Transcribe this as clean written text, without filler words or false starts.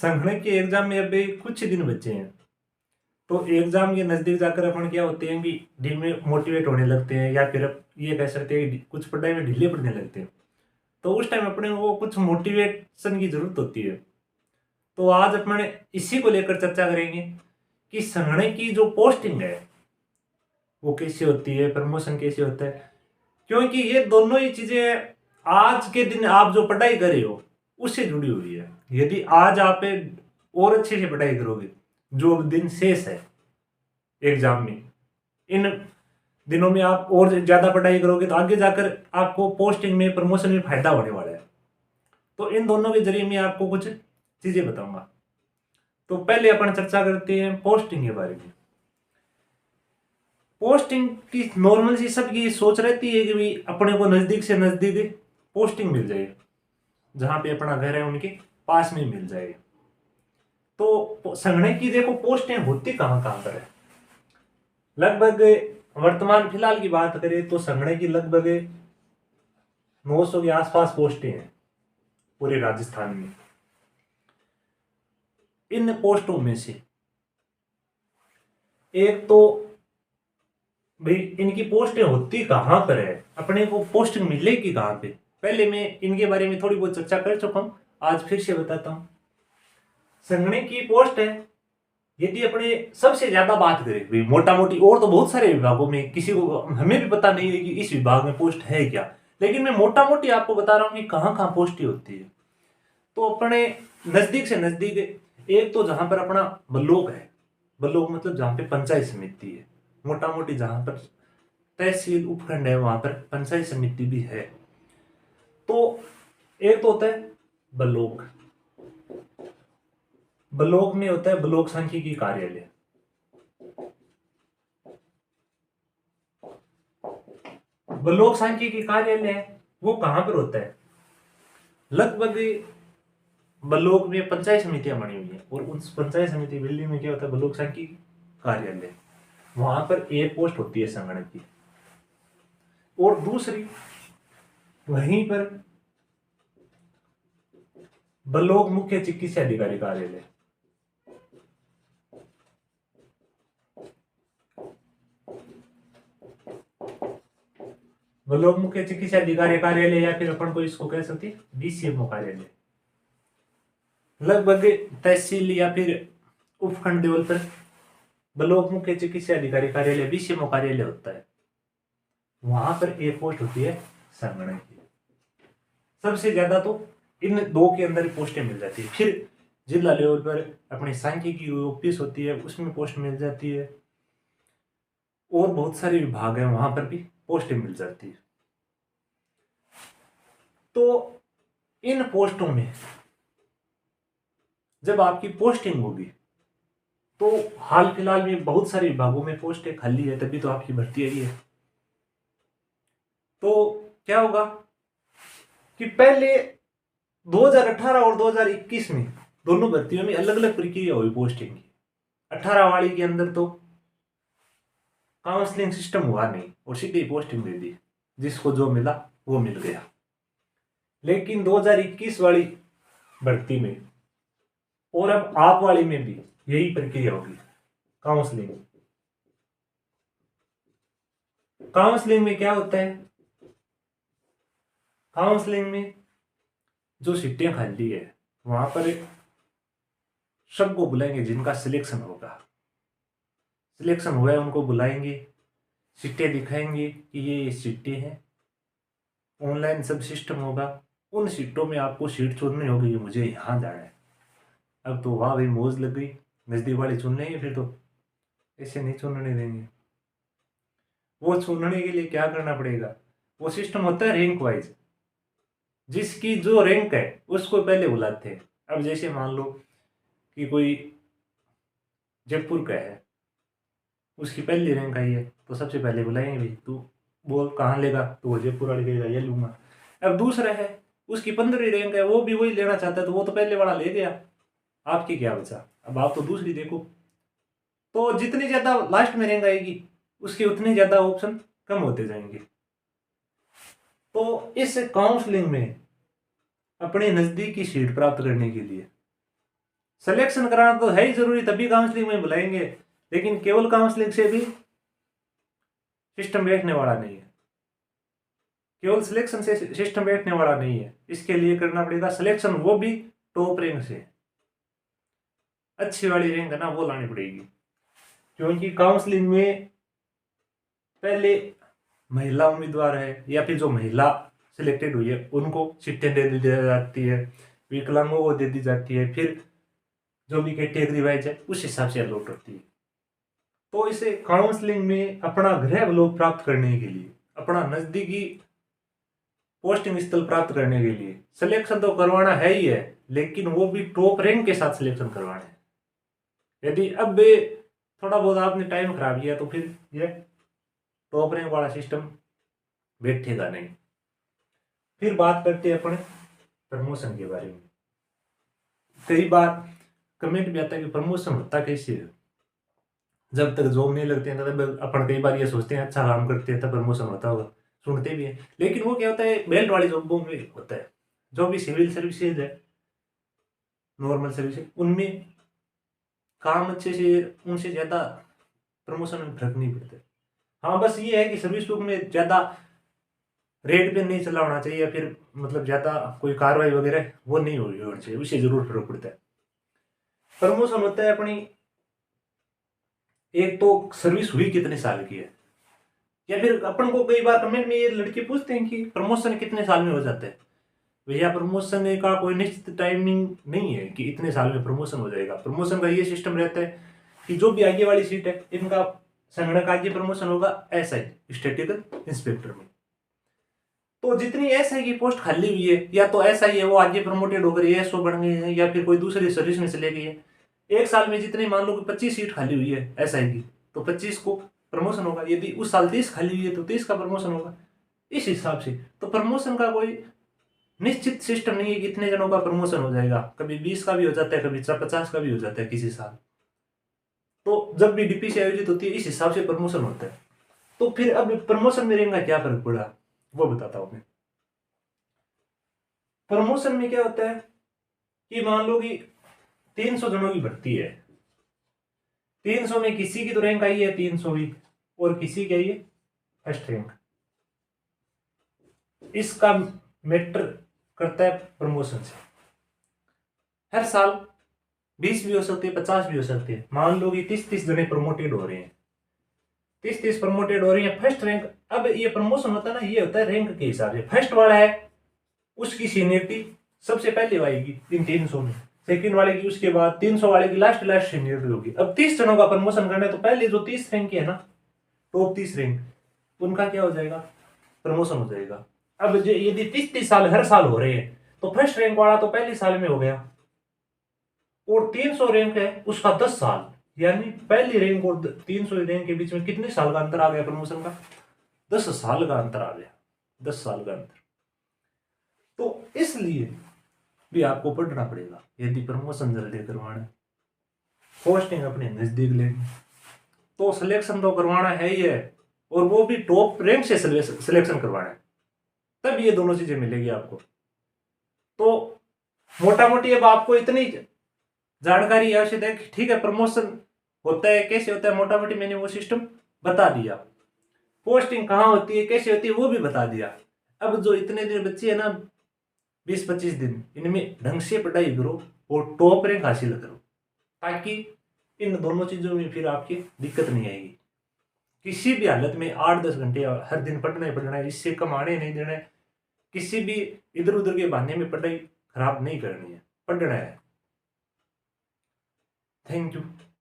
संगणक के एग्जाम में अभी कुछ ही दिन बचे हैं। तो एग्जाम के नजदीक जाकर अपन क्या होते हैं कि धीमे मोटिवेट होने लगते हैं, या फिर ये कह सकते हैं कि कुछ पढ़ाई में ढीले पड़ने लगते हैं। तो उस टाइम अपने को कुछ मोटिवेशन की जरूरत होती है। तो आज अपन इसी को लेकर चर्चा करेंगे कि संगणक की जो पोस्टिंग है वो कैसी होती है, प्रमोशन कैसे होता है। क्योंकि ये दोनों ही चीजें आज के दिन आप जो पढ़ाई कर रहे हो उससे जुड़ी हुई है। यदि आज आप और अच्छे से पढ़ाई करोगे, जो दिन शेष है एग्जाम में, इन दिनों में आप और ज्यादा पढ़ाई करोगे तो आगे जाकर आपको पोस्टिंग में, प्रमोशन में फायदा होने वाला है। तो इन दोनों के जरिए मैं आपको कुछ चीजें बताऊंगा। तो पहले अपन चर्चा करते हैं पोस्टिंग के बारे में। पोस्टिंग की नॉर्मल सी सबकी सोच रहती है कि भाई अपने को नजदीक से नजदीक पोस्टिंग मिल जाए, जहां पे अपना घर है उनके पास में मिल जाए। तो संगणक की देखो पोस्टें होती कहां कहां पर है। लगभग वर्तमान फिलहाल की बात करें तो संगणक की लगभग 900 के आसपास पोस्टें हैं पूरे राजस्थान में। इन पोस्टों में से एक तो भाई इनकी पोस्टें होती कहां पर है, अपने को पोस्टिंग मिलेगी कहां पे। पहले मैं इनके बारे में थोड़ी बहुत चर्चा कर चुका हूं, आज फिर से बताता हूं। संगणक की पोस्ट है, यदि अपने सबसे ज्यादा बात करें भाई मोटा मोटी, और तो बहुत सारे विभागों में किसी को हमें भी पता नहीं है कि इस विभाग में पोस्ट है क्या, लेकिन मैं मोटा मोटी आपको बता रहा हूं कि कहां कहां पोस्टें होती है। तो अपने नजदीक से नजदीक एक तो जहां पर अपना ब्लॉक है, ब्लॉक मतलब जहां पे पंचायत समिति है, मोटा मोटी जहां पर तहसील उपखंड है वहां पर पंचायत समिति भी है। तो एक तो होता है ब्लॉक, ब्लॉक में होता है ब्लॉक सांख्यिकी कार्यालय। ब्लॉक सांख्यिकी कार्यालय वो कहां पर होता है, लगभग ब्लॉक में पंचायत समितियां बनी हुई है, और उस पंचायत समिति बिल्डिंग में क्या होता है, ब्लॉक सांख्यिकी कार्यालय। वहां पर एक पोस्ट होती है संगणक की, और दूसरी वहीं पर ब्लॉक मुख्य चिकित्सा अधिकारी कार्यालय। ब्लॉक मुख्य चिकित्सा अधिकारी कार्यालय, या फिर अपन को इसको कह सकते हैं डीसीएमओ कार्यालय। लगभग तहसील या फिर उपखंड लेवल पर ब्लॉक मुख्य चिकित्सा अधिकारी कार्यालय, डीसीएमओ कार्यालय होता है। वहां पर एक पोस्ट होती है संगणक की। सबसे ज्यादा तो इन दो के अंदर पोस्टें मिल जाती है। फिर जिला लेवल पर अपनी सांख्यिकी ऑफिस होती है, उसमें पोस्ट मिल जाती है, और बहुत सारे विभाग हैं वहां पर भी पोस्टें मिल जाती है। तो इन पोस्टों में जब आपकी पोस्टिंग होगी तो हाल फिलहाल में बहुत सारे विभागों में पोस्टें खाली है, तभी तो आपकी भर्ती आई है। तो क्या होगा कि पहले 2018 और 2021 में दोनों भर्तियों में अलग अलग प्रक्रिया हुई पोस्टिंग की। 18 वाली के अंदर तो काउंसलिंग सिस्टम हुआ नहीं और सीधी पोस्टिंग दे दी, जिसको जो मिला वो मिल गया। लेकिन 2021 वाली भर्ती में और अब आप वाली में भी यही प्रक्रिया होगी। काउंसलिंग, काउंसलिंग में क्या होता है, काउंसलिंग में जो सीटें खाली है वहां पर सबको बुलाएंगे जिनका सिलेक्शन होगा। सिलेक्शन हुआ है उनको बुलाएंगे, सीटें दिखाएंगे कि ये सीटें हैं। ऑनलाइन सब सिस्टम होगा, उन सीटों में आपको सीट चुननी होगी कि मुझे यहाँ जाना है। अब तो वाह भाई मौज लग गई, नजदीक वाले चुन लेंगे, फिर तो ऐसे नहीं चुनने देंगे। वो चुनने के लिए क्या करना पड़ेगा, वो सिस्टम होता है रैंक वाइज। जिसकी जो रैंक है उसको पहले बुलाते हैं। अब जैसे मान लो कि कोई जयपुर का है, उसकी पहली रैंक आई है तो सबसे पहले बुलाएंगे भाई तू बोल कहाँ लेगा, तो वो जयपुर वाले कहेगा ये लूंगा। अब दूसरा है उसकी 15वीं रैंक है, वो भी वही लेना चाहता है, तो वो तो पहले वाला ले गया, आपकी क्या बचा, अब आप तो दूसरी देखो। तो जितनी ज्यादा लास्ट में रैंक आएगी उसके उतने ज्यादा ऑप्शन कम होते जाएंगे। तो इस काउंसलिंग में अपने नजदीक की सीट प्राप्त करने के लिए सिलेक्शन कराना तो है ही जरूरी, तभी काउंसलिंग में बुलाएंगे, लेकिन केवल काउंसलिंग से भी सिस्टम बैठने वाला नहीं है, केवल सिलेक्शन से सिस्टम बैठने वाला नहीं है। इसके लिए करना पड़ेगा सिलेक्शन, वो भी टॉप रैंक से, अच्छी वाली रैंक है ना वो लानी पड़ेगी। क्योंकि काउंसलिंग में पहले महिला उम्मीदवार है या फिर जो महिला सिलेक्टेड हुई है उनको सीटें दे दी जाती है, विकलांगों को दे दी जाती है, फिर जो भी कैटेगरी वाइज है उस हिसाब से अलॉट होती है। तो इसे काउंसलिंग में अपना गृह अवलोक प्राप्त करने के लिए, अपना नजदीकी पोस्टिंग स्थल प्राप्त करने के लिए सिलेक्शन तो करवाना है ही है, लेकिन वो भी टॉप रैंक के साथ सिलेक्शन करवाना है। यदि अब थोड़ा बहुत आपने टाइम खराब किया तो फिर ये टॉप रैंक वाला सिस्टम बैठेगा नहीं। फिर बात करते हैं अपने प्रमोशन के बारे में। कई बार कमेंट भी आता है कि प्रमोशन होता कैसे है, जब तक जॉब नहीं लगते हैं तब अपन कई बार ये सोचते हैं अच्छा काम करते हैं तब प्रमोशन होता होगा, सुनते भी हैं, लेकिन वो क्या होता है बेल्ट वाली जॉबों में होता है। जो भी सिविल सर्विसेज है, नॉर्मल सर्विसेज, उनमें काम अच्छे से, उनसे ज़्यादा प्रमोशन में फर्क नहीं पड़ता। हाँ बस ये है कि सर्विस बुक में ज़्यादा रेट पे नहीं चला होना चाहिए, या फिर मतलब ज़्यादा कोई कार्रवाई वगैरह वो नहीं होनी चाहिए, उससे जरूर फर्क पड़ता है। प्रमोशन होता है अपनी, एक तो सर्विस हुई कितने साल की है, या फिर अपन को कई बार कमेंट में ये लड़के पूछते हैं कि प्रमोशन कितने साल में हो जाता है। भैया प्रमोशन का कोई निश्चित टाइमिंग नहीं है कि इतने साल में प्रमोशन हो जाएगा। प्रमोशन का ये सिस्टम रहता है कि जो भी आगे वाली सीट है इनका संगणक आगे प्रमोशन होगा एसआई, स्टैटिकल इंस्पेक्टर में। तो जितनी एसआई की पोस्ट खाली हुई है, या तो एसआई है वो आगे प्रमोटेड होकर एएसओ बन गए हैं, या फिर कोई दूसरी सर्विस में चले गई है। एक साल में जितनी मान लो कि 25 सीट खाली हुई है एसआई की, तो 25 को प्रमोशन होगा। यदि उस साल 30 खाली हुई है तो 30 का प्रमोशन होगा, इस हिसाब से। तो प्रमोशन का कोई निश्चित सिस्टम नहीं है कि इतने जनों का प्रमोशन हो जाएगा। कभी 20 का भी हो जाता है, कभी 50 का भी हो जाता है किसी साल। तो जब भी डीपीसी आयोजित होती है इस हिसाब से प्रमोशन होता है। तो फिर अब प्रमोशन में रहेगा क्या फर्क पड़ा वो बताता हूं मैं। प्रमोशन में क्या होता है कि मान लो कि 300 जनों की भर्ती है, 300 में किसी की तो रैंक आई है 300वीं और किसी की आई है फर्स्ट रैंक। इसका मैटर करता है प्रमोशन से। हर साल 20 भी हो सकती है, 50 भी हो सकती है। मान लो कि 30 जने प्रमोटेड हो रहे हैं, 30 प्रमोटेड हो रही है फर्स्ट रैंक। अब ये प्रमोशन होता है ना, ये होता है रैंक के हिसाब से। फर्स्ट वाला है उसकी सीनियरिटी सबसे पहले आएगी इन 300 में, सेकंड वाले की उसके बाद, 300 वाले की लास्ट सीनियरिटी होगी। अब 30 जनों का प्रमोशन करना है तो पहले जो 30 रैंक की है ना, टॉप 30 रैंक, उनका क्या हो जाएगा, प्रमोशन हो जाएगा। अब यदि 30 साल हर साल हो रहे हैं तो फर्स्ट रैंक वाला तो पहले साल में हो गया, और 300 रैंक है उसका 10 साल, यानी पहली रैंक और 300 रैंक के बीच में कितने साल का अंतर आ गया प्रमोशन का, 10 साल का अंतर आ गया, 10 साल का अंतर। तो इसलिए भी आपको पढ़ना पड़ेगा यदि प्रमोशन जल्दी करवाना है, पोस्टिंग अपने नजदीक लेनी, तो सिलेक्शन तो करवाना है ही है, और वो भी टॉप रैंक से सिलेक्शन करवाना है, तब ये दोनों चीजें मिलेगी आपको। तो मोटा मोटी अब आपको इतनी जानकारी आवश्यक है कि ठीक है प्रमोशन होता है कैसे होता है, मोटा मोटी मैंने वो सिस्टम बता दिया। पोस्टिंग कहाँ होती है कैसे होती है वो भी बता दिया। अब जो इतने दिन बच्चे है ना, 20-25 दिन, इनमें ढंग से पढ़ाई करो और टॉप रैंक हासिल करो, ताकि इन दोनों चीजों में फिर आपकी दिक्कत नहीं आएगी। किसी भी हालत में 8-10 घंटे हर दिन पढ़ना ही पढ़ना है, इससे कम आने नहीं देना है। किसी भी इधर उधर के बहाने में पढ़ाई खराब नहीं करनी है, पढ़ना है। Thank you.